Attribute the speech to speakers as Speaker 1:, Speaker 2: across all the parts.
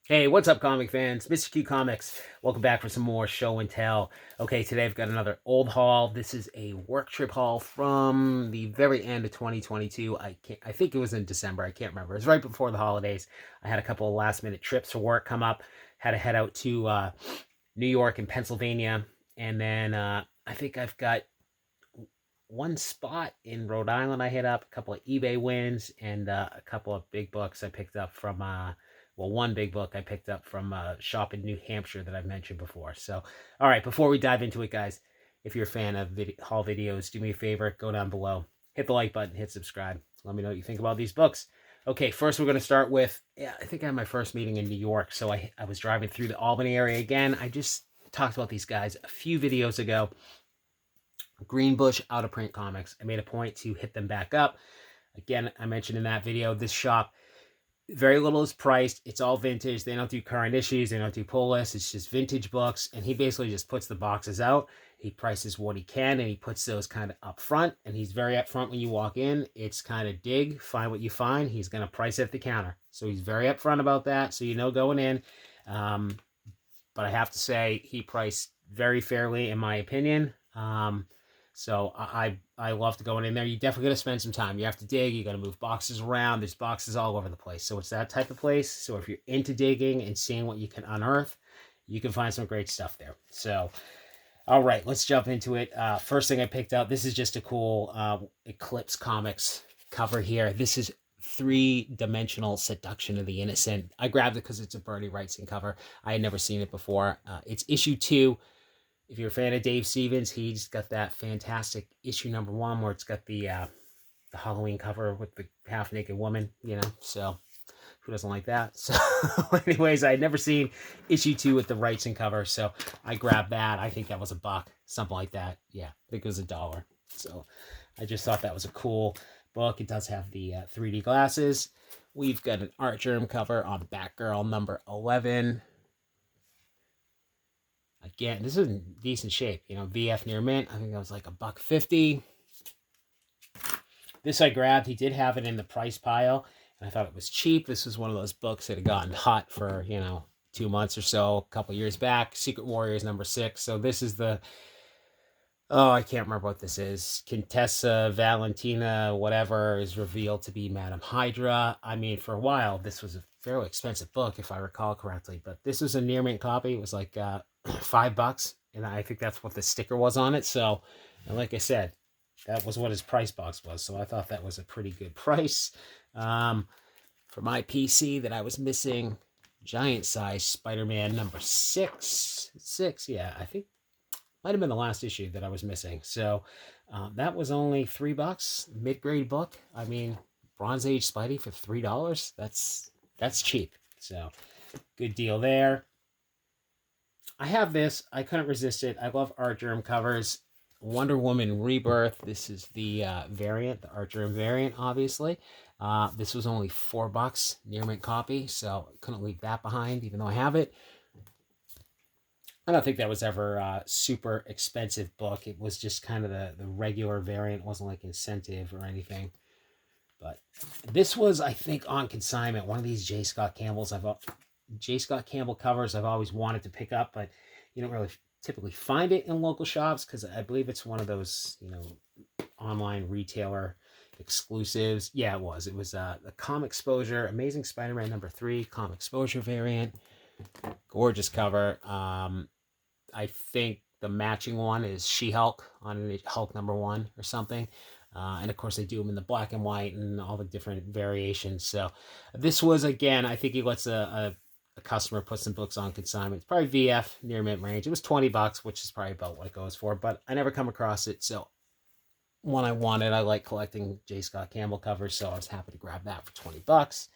Speaker 1: Hey, what's up, comic fans? Mr. Q Comics. Welcome back for some more show and tell. Okay, today I've got another old haul. This is a work trip haul from the very end of 2022. I think it was in December. I can't remember. It was right before the holidays. I had a couple of last minute trips for work come up. Had to head out to New York and Pennsylvania, and then I think I've got one spot in Rhode Island I hit up, a couple of eBay wins, and a couple of big books I picked up from, one big book I picked up from a shop in New Hampshire that I've mentioned before. So, all right, before we dive into it, guys, if you're a fan of haul videos, do me a favor, go down below, hit the like button, hit subscribe. Let me know what you think about these books. Okay, first we're going to start with, I think I had my first meeting in New York, so I was driving through the Albany area again. I just talked about these guys a few videos ago. Greenbush Out of Print Comics. I made a point to hit them back up. Again, I mentioned in that video, this shop, very little is priced. It's all vintage. They don't do current issues. They don't do pull lists. It's just vintage books. And he basically just puts the boxes out. He prices what he can, and he puts those kind of up front. And he's very upfront when you walk in. It's kind of dig, find what you find. He's going to price it at the counter. So he's very upfront about that. So you know going in. But I have to say, he priced very fairly, in my opinion. So I love to go in there. You definitely got to spend some time. You have to dig. You got to move boxes around. There's boxes all over the place. So it's that type of place. So if you're into digging and seeing what you can unearth, you can find some great stuff there. So, all right, let's jump into it. First thing I picked up. This is just a cool Eclipse Comics cover here. This is Three-Dimensional Seduction of the Innocent. I grabbed it because it's a Bernie Wrightson cover. I had never seen it before. It's issue 2. If you're a fan of Dave Stevens, he's got that fantastic issue number 1 where it's got the Halloween cover with the half-naked woman, so who doesn't like that? So anyways, I had never seen issue 2 with the Wrightson cover, so I grabbed that. I think that was $1, something like that. Yeah, I think it was $1. So I just thought that was a cool book. It does have the 3D glasses. We've got an Artgerm cover on Batgirl number 11. Again, this is in decent shape. VF near mint. I think that was like $1.50. This I grabbed. He did have it in the price pile, and I thought it was cheap. This was one of those books that had gotten hot for 2 months or so, a couple years back. Secret Warriors number 6. So this is the I can't remember what this is. Contessa Valentina, whatever, is revealed to be Madame Hydra. I mean, for a while, this was a fairly expensive book, if I recall correctly. But this was a near mint copy. It was like $5, and I think that's what the sticker was on it. So, and like I said, that was what his price box was. So I thought that was a pretty good price. For my PC that I was missing, giant size Spider-Man number 6. Yeah, I think might have been the last issue that I was missing. So that was only $3, mid-grade book. I mean, Bronze Age Spidey for $3. That's cheap. So good deal there. I have this. I couldn't resist it. I love Artgerm covers. Wonder Woman Rebirth. This is the variant, the Artgerm variant, obviously. This was only $4, near mint copy, so I couldn't leave that behind, even though I have it. I don't think that was ever a super expensive book. It was just kind of the regular variant. It wasn't like incentive or anything. But this was, I think, on consignment. One of these J. Scott Campbell covers I've always wanted to pick up, but you don't really typically find it in local shops because I believe it's one of those, online retailer exclusives. Yeah, it was. It was the Comic Exposure, Amazing Spider-Man number 3, Comic Exposure variant. Gorgeous cover. I think the matching one is She-Hulk on Hulk number 1 or something. And of course, they do them in the black and white and all the different variations. So this was, again, I think he lets a customer put some books on consignment. It's probably VF, near mint range. It was $20, which is probably about what it goes for, but I never come across it. So one I wanted, I like collecting J. Scott Campbell covers, so I was happy to grab that for $20.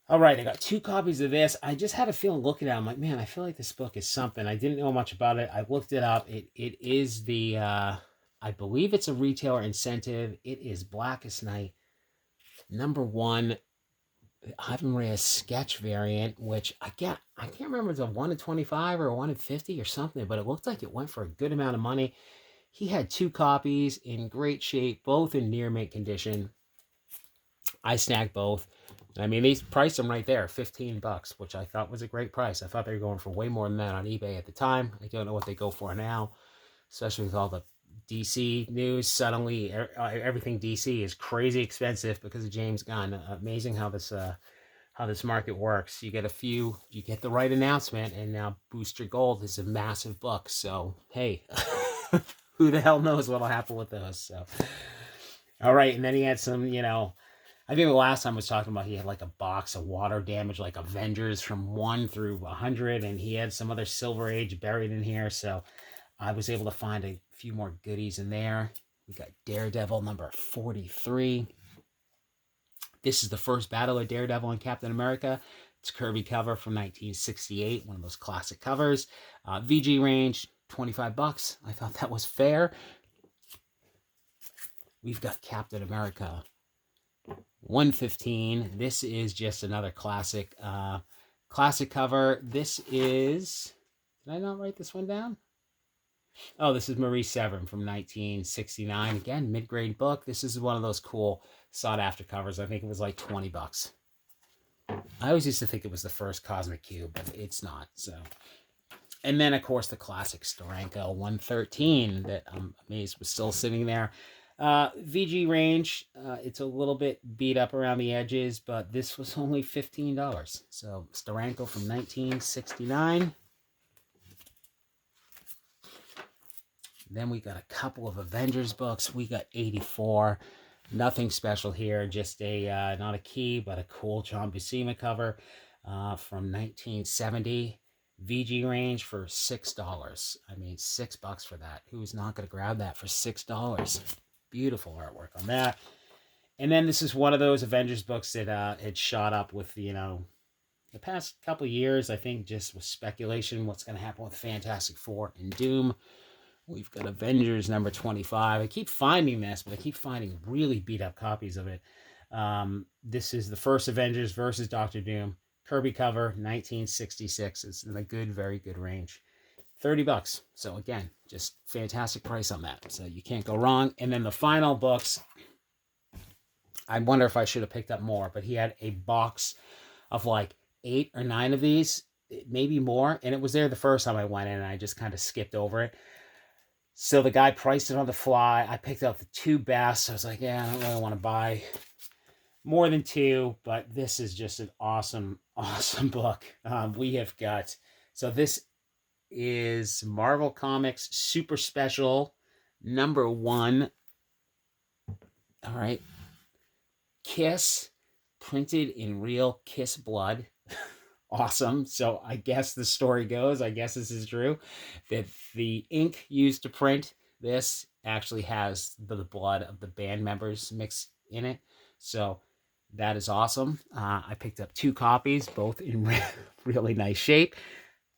Speaker 1: All right, I got 2 copies of this. I just had a feeling looking at it. I'm like, man, I feel like this book is something. I didn't know much about it. I looked it up. It is the, I believe it's a retailer incentive. It is Blackest Night, number 1, Ivan Reyes sketch variant, which I can't remember if it's a 1 in 25 or a 1 in 50 or something, but it looked like it went for a good amount of money. He had 2 copies in great shape, both in near mint condition. I snagged both. I mean, these priced them right there, $15, which I thought was a great price. I thought they were going for way more than that on eBay at the time. I don't know what they go for now, especially with all the DC news. Suddenly, everything DC is crazy expensive because of James Gunn. Amazing how this market works. You get the right announcement, and now Booster Gold is a massive book. So hey, who the hell knows what'll happen with those? So all right, and then he had some, I think the last time I was talking about he had like a box of water damage, like Avengers from 1 through 100, and he had some other Silver Age buried in here. So I was able to find a few more goodies in there. We got Daredevil number 43. This is the first battle of Daredevil and Captain America. It's a Kirby cover from 1968, one of those classic covers. VG range, $25. I thought that was fair. We've got Captain America 115. This is just another classic cover. This is, did I not write this one down? Oh, this is Marie Severin from 1969. Again, mid-grade book. This is one of those cool sought-after covers. I think it was like $20. I always used to think it was the first Cosmic Cube, but it's not. So, and then of course the classic Steranko 113 that I'm amazed was still sitting there. VG range, it's a little bit beat up around the edges, but this was only $15. So Steranko from 1969. Then we got a couple of Avengers books. We got 84. Nothing special here. Just a, not a key, but a cool John Buscema cover from 1970. VG range for $6. I mean, $6 for that. Who's not going to grab that for $6? Beautiful artwork on that. And then this is one of those Avengers books that had shot up with, the past couple of years, I think, just with speculation, what's going to happen with Fantastic Four and Doom. We've got Avengers number 25. I keep finding this, but I keep finding really beat up copies of it. This is the first Avengers versus Doctor Doom. Kirby cover, 1966. It's in a good, very good range. $30. So again, just fantastic price on that. So you can't go wrong. And then the final books, I wonder if I should have picked up more, but he had a box of like 8 or 9 of these, maybe more. And it was there the first time I went in, and I just kind of skipped over it. So the guy priced it on the fly. I picked out the 2 best. I was like, yeah, I don't really want to buy more than 2, but this is just an awesome, awesome book. We have got, so this is Marvel Comics Super Special number 1. All right. Kiss, printed in real Kiss blood. Awesome. So I guess the story goes, I guess this is true, that the ink used to print this actually has the blood of the band members mixed in it. So that is awesome. I picked up 2 copies, both in really nice shape.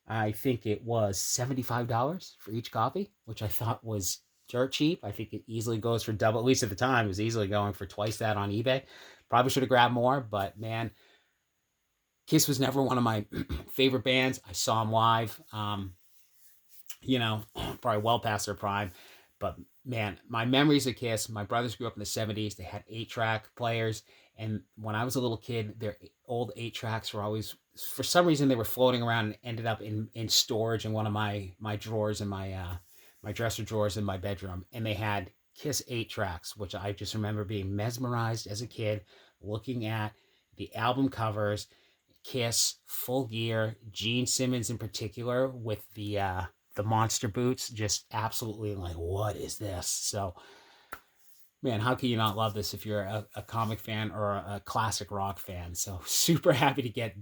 Speaker 1: I think it was $75 for each copy, which I thought was dirt cheap. I think it easily goes for double, at least at the time, it was easily going for twice that on eBay. Probably should have grabbed more, but man, Kiss was never one of my favorite bands. I saw them live, probably well past their prime. But man, my memories of Kiss, my brothers grew up in the 70s. They had 8-track players. And when I was a little kid, their old 8-tracks were always, for some reason, they were floating around and ended up in storage in one of my drawers in my dresser drawers in my bedroom. And they had Kiss 8-tracks, which I just remember being mesmerized as a kid, looking at the album covers. Kiss, Full Gear, Gene Simmons in particular with the monster boots, just absolutely like, what is this? So, man, how can you not love this if you're a comic fan or a classic rock fan? So super happy to get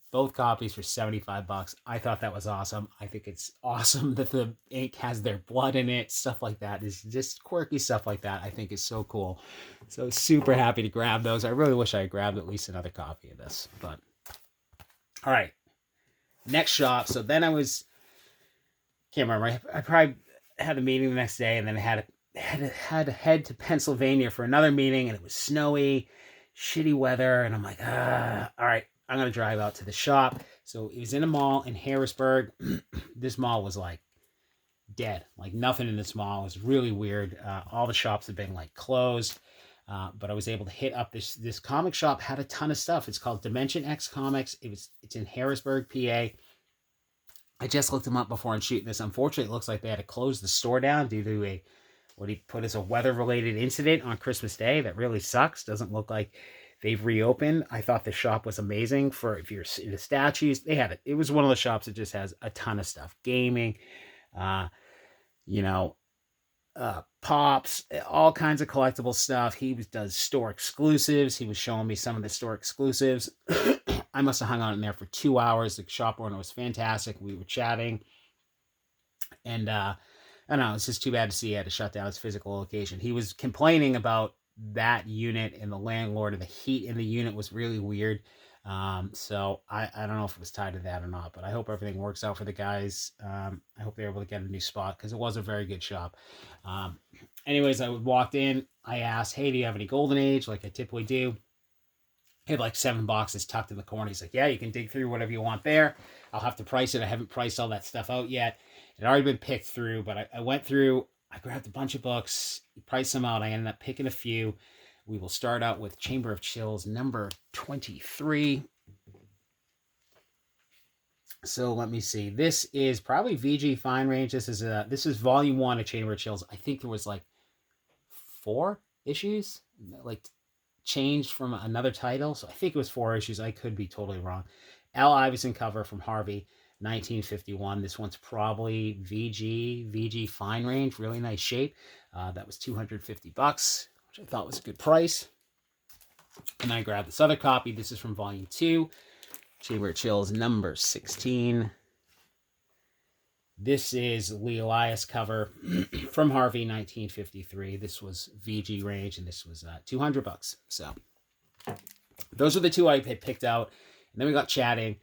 Speaker 1: both copies for $75. I thought that was awesome. I think it's awesome that the ink has their blood in it. Stuff like that is just quirky stuff like that. I think is so cool. So super happy to grab those. I really wish I had grabbed at least another copy of this, but all right, next shop. So then can't remember. I probably had a meeting the next day, and then I had to head to Pennsylvania for another meeting, and it was snowy, shitty weather, and I'm like, all right, I'm gonna drive out to the shop. So it was in a mall in Harrisburg. This mall was like dead, like nothing in this mall. It was really weird. All the shops had been like closed. But I was able to hit up this comic shop, had a ton of stuff. It's called Dimension X Comics. It's in Harrisburg, PA. I just looked them up before I'm shooting this. Unfortunately, it looks like they had to close the store down due to what he put as a weather-related incident on Christmas Day. That really sucks. Doesn't look like they've reopened. I thought the shop was amazing for if you're into statues. They had it. It was one of the shops that just has a ton of stuff. Gaming, uh, you know, pops, all kinds of collectible stuff. Does store exclusives. He was showing me some of the store exclusives. I must have hung out in there for 2 hours. The shop owner was fantastic. We were chatting, and I don't know. It's just too bad to see he had to shut down his physical location. He was complaining about that unit and the landlord, and the heat in the unit was really weird. So I don't know if it was tied to that or not, but I hope everything works out for the guys. I hope they're able to get a new spot because it was a very good shop. Anyways, I walked in. I asked, "Hey, do you have any Golden Age?" Like I typically do. He had like 7 boxes tucked in the corner. He's like, "Yeah, you can dig through whatever you want there. I'll have to price it. I haven't priced all that stuff out yet. It had already been picked through, but I went through. I grabbed a bunch of books, priced them out. I ended up picking a few. We will start out with Chamber of Chills, number 23. So let me see. This is probably VG Fine Range. This is volume 1 of Chamber of Chills. I think there was like 4 issues, like changed from another title. So I think it was 4 issues. I could be totally wrong. Al Iverson cover from Harvey, 1951. This one's probably VG Fine Range. Really nice shape. That was $250, which I thought was a good price. And I grabbed this other copy. This is from volume 2. Chamber of Chills, number 16. This is Lee Elias cover from Harvey, 1953. This was VG range, and this was $200. So those are the 2 I had picked out. And then we got chatting,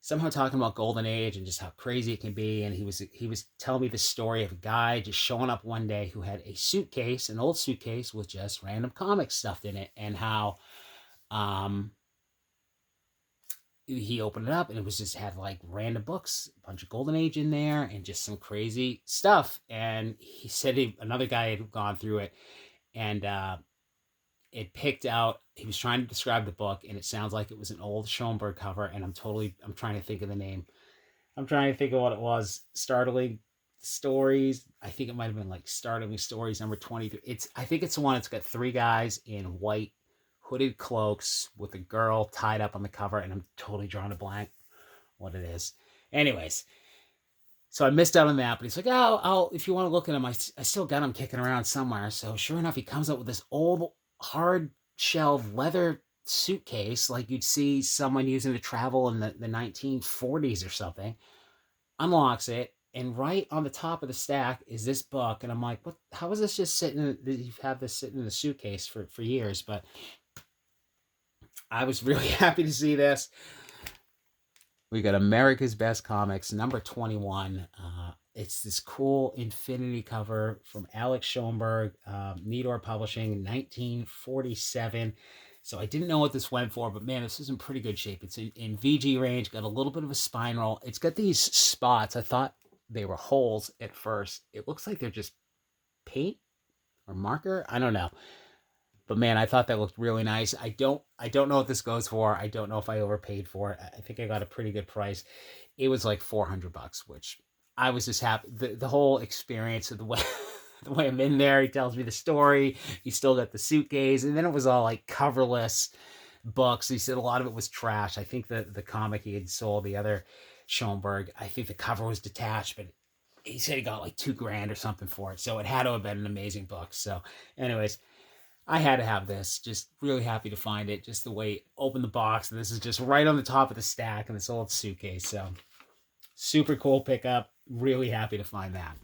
Speaker 1: somehow talking about Golden Age and just how crazy it can be. And he was telling me the story of a guy just showing up one day who had a suitcase, an old suitcase with just random comics stuffed in it, and how he opened it up and it was just had like random books, a bunch of Golden Age in there, and just some crazy stuff. And he said another guy had gone through it, and it picked out. He was trying to describe the book, and it sounds like it was an old Schoenberg cover. And I'm trying to think of the name. I'm trying to think of what it was. Startling Stories. I think it might have been like Startling Stories number 23. I think it's the one that's got 3 guys in white hooded cloaks with a girl tied up on the cover, and I'm totally drawing a blank what it is. Anyways, so I missed out on that, but he's like, I'll if you want to look at him, I still got him kicking around somewhere. So sure enough, he comes up with this old hard shelved leather suitcase like you'd see someone using to travel in the 1940s or something. Unlocks it, and right on the top of the stack is this book. And I'm like, what? How is this just sitting? You've had this sitting in the suitcase for years, but I was really happy to see this. We got America's Best Comics, number 21. It's this cool infinity cover from Alex Schoenberg, Meador Publishing, 1947. So I didn't know what this went for, but man, this is in pretty good shape. It's in VG range, got a little bit of a spine roll. It's got these spots. I thought they were holes at first. It looks like they're just paint or marker. I don't know. But man, I thought that looked really nice. I don't know what this goes for. I don't know if I overpaid for it. I think I got a pretty good price. It was like $400, which I was just happy. The whole experience of the way the way I'm in there. He tells me the story. He still got the suitcase, and then it was all like coverless books. He said a lot of it was trash. I think the comic he had sold, the other Schoenberg, I think the cover was detached, but he said he got like $2,000 or something for it. So it had to have been an amazing book. So, anyways. I had to have this. Just really happy to find it. Just the way it opened the box. And this is just right on the top of the stack in this old suitcase. So super cool pickup. Really happy to find that.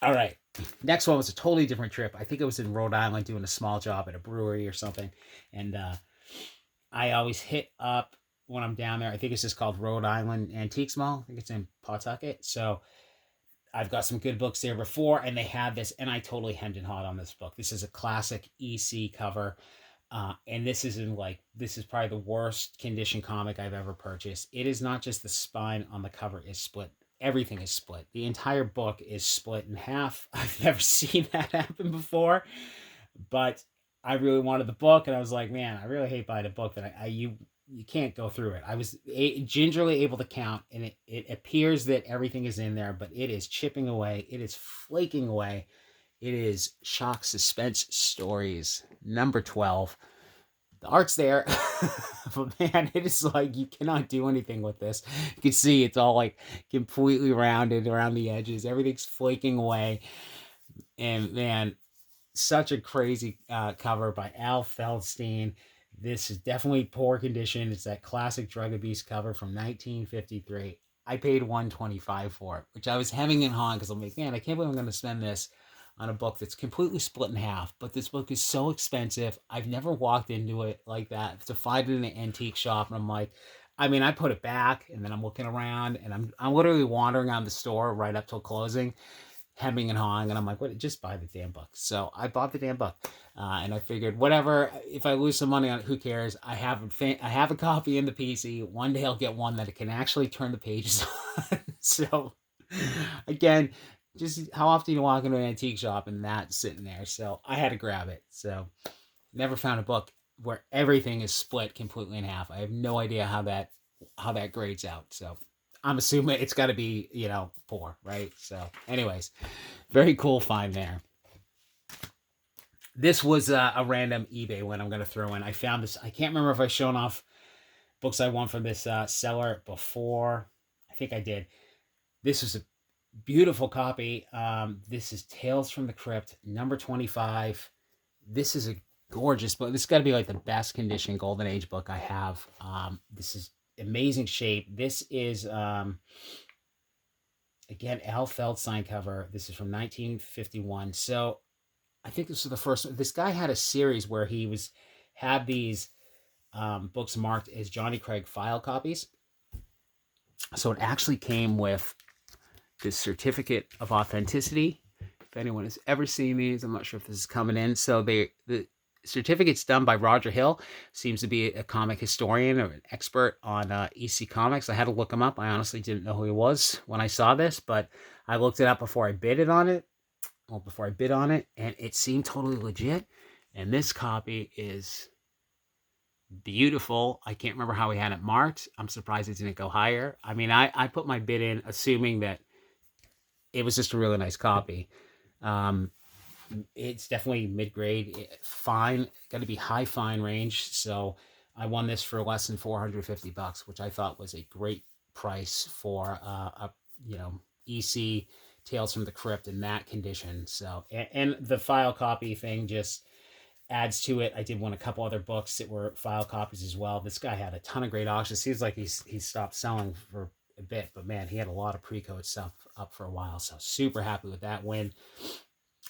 Speaker 1: All right. Next one was a totally different trip. I think it was in Rhode Island doing a small job at a brewery or something. And I always hit up when I'm down there. I think it's just called Rhode Island Antiques Mall. I think it's in Pawtucket. So I've got some good books there before, and they had this, and I totally hemmed and hawed on this book. This is a classic EC cover, and this is probably the worst condition comic I've ever purchased. It is not just the spine on the cover is split. Everything is split. The entire book is split in half. I've never seen that happen before. But I really wanted the book, and I was like, man, I really hate buying a book that you can't go through it. I was gingerly able to count, and it appears that everything is in there, but it is chipping away. It is flaking away. It is Shock Suspense Stories, number 12. The art's there, but man, it is like you cannot do anything with this. You can see it's all like completely rounded around the edges. Everything's flaking away. And man, such a crazy cover by Al Feldstein. This is definitely poor condition. It's that classic drug abuse cover from 1953. I paid $125 for it, which I was hemming and hawing because I'm like, man, I can't believe I'm going to spend this on a book that's completely split in half. But this book is so expensive. I've never walked into it like that to find it in an antique shop, and I'm like, I mean, I put it back, and then I'm looking around, and I'm literally wandering around the store right up till closing, hemming and hawing, and I'm like, what? Just buy the damn book. So I bought the damn book, and I figured, whatever. If I lose some money on it, who cares? I have a copy in the PC. One day I'll get one that can actually turn the pages on. So again, just how often you walk into an antique shop and that's sitting there. So I had to grab it. So never found a book where everything is split completely in half. I have no idea how that grades out. So I'm assuming it's got to be, poor, right? So anyways, very cool find there. This was a random eBay one I'm going to throw in. I found this. I can't remember if I've shown off books I won from this seller before. I think I did. This was a beautiful copy. This is Tales from the Crypt, number 25. This is a gorgeous book. This has got to be like the best condition Golden Age book I have. This is amazing shape. This is again Al Feldstein cover. This is from 1951. So I think this is the first one. This guy had a series where he had these books marked as Johnny Craig file copies. So it actually came with this certificate of authenticity. If anyone has ever seen these, I'm not sure if this is coming in. So the certificate's done by Roger Hill, seems to be a comic historian or an expert on EC Comics. I had to look him up. I honestly didn't know who he was when I saw this, but I looked it up before I bid on it, and it seemed totally legit. And this copy is beautiful. I can't remember how he had it marked. I'm surprised it didn't go higher. I mean, I put my bid in assuming that it was just a really nice copy. It's definitely mid-grade, fine, got to be high fine range. So I won this for less than $450, which I thought was a great price for EC Tales from the Crypt in that condition. So and the file copy thing just adds to it. I did win a couple other books that were file copies as well. This guy had a ton of great auctions. Seems like he stopped selling for a bit, but man, he had a lot of pre-code stuff up for a while. So super happy with that win.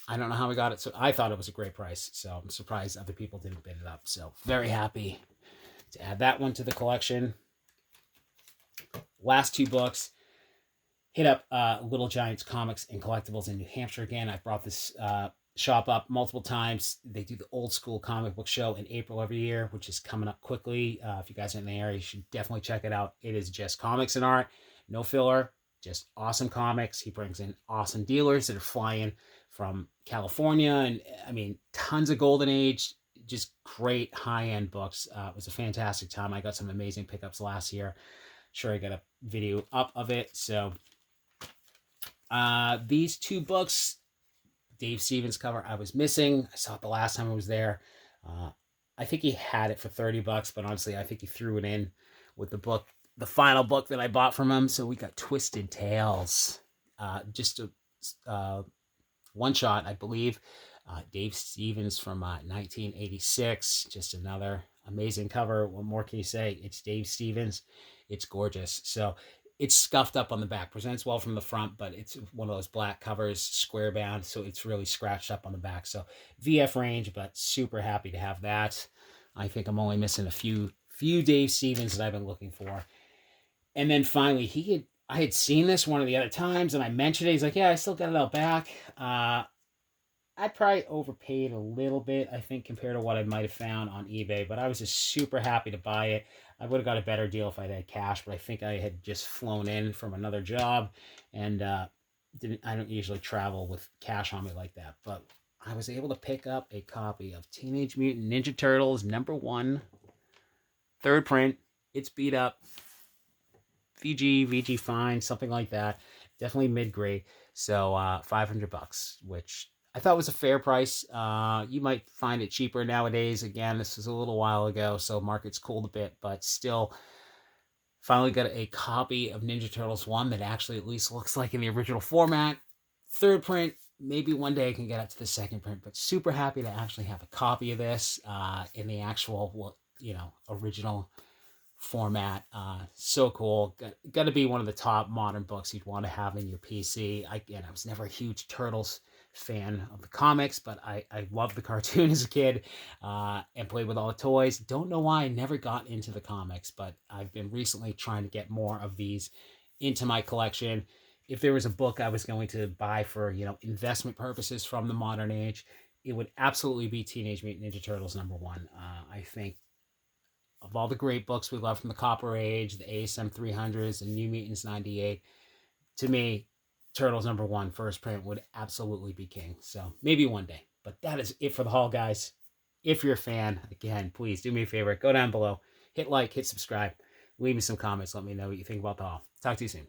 Speaker 1: I don't know how we got it. So I thought it was a great price. So I'm surprised other people didn't bid it up. So very happy to add that one to the collection. Last two books. Hit up Little Giants Comics and Collectibles in New Hampshire again. I brought this shop up multiple times. They do the old school comic book show in April every year, which is coming up quickly. If you guys are in the area, you should definitely check it out. It is just comics and art, no filler, just awesome comics. He brings in awesome dealers that are flying from California, and I mean, tons of Golden Age, just great high-end books. It was a fantastic time. I got some amazing pickups last year. Sure, I got a video up of it. So these two books, Dave Stevens cover, I was missing. I saw it the last time I was there. I think he had it for $30, but honestly, I think he threw it in with the book, the final book that I bought from him. So we got Twisted Tales, just a one shot, I believe. Dave Stevens from 1986. Just another amazing cover. What more can you say? It's Dave Stevens. It's gorgeous. So it's scuffed up on the back. Presents well from the front, but it's one of those black covers, square bound. So it's really scratched up on the back. So VF range, but super happy to have that. I think I'm only missing a few Dave Stevens that I've been looking for. And then finally, I had seen this one of the other times, and I mentioned it. He's like, yeah, I still got it out back. I probably overpaid a little bit, I think, compared to what I might have found on eBay, but I was just super happy to buy it. I would have got a better deal if I'd had cash, but I think I had just flown in from another job, and I don't usually travel with cash on me like that. But I was able to pick up a copy of Teenage Mutant Ninja Turtles #1, third print. It's beat up, VG fine, something like that. Definitely mid grade. So $500, which I thought was a fair price. You might find it cheaper nowadays. Again, this was a little while ago, so market's cooled a bit, but still. Finally got a copy of Ninja Turtles 1 that actually at least looks like in the original format. Third print, maybe one day I can get up to the second print, but super happy to actually have a copy of this in the actual, original format. So cool. Got to be one of the top modern books you'd want to have in your PC. I was never a huge Turtles fan of the comics, but I loved the cartoon as a kid and played with all the toys. Don't know why I never got into the comics, but I've been recently trying to get more of these into my collection. If there was a book I was going to buy for, investment purposes from the modern age, it would absolutely be Teenage Mutant Ninja Turtles #1. I think of all the great books we love from the Copper Age, the ASM 300s, and New Mutants 98, to me, Turtles #1 first print would absolutely be king. So maybe one day. But that is it for the haul, guys. If you're a fan, again, please do me a favor. Go down below, hit like, hit subscribe, leave me some comments. Let me know what you think about the haul. Talk to you soon.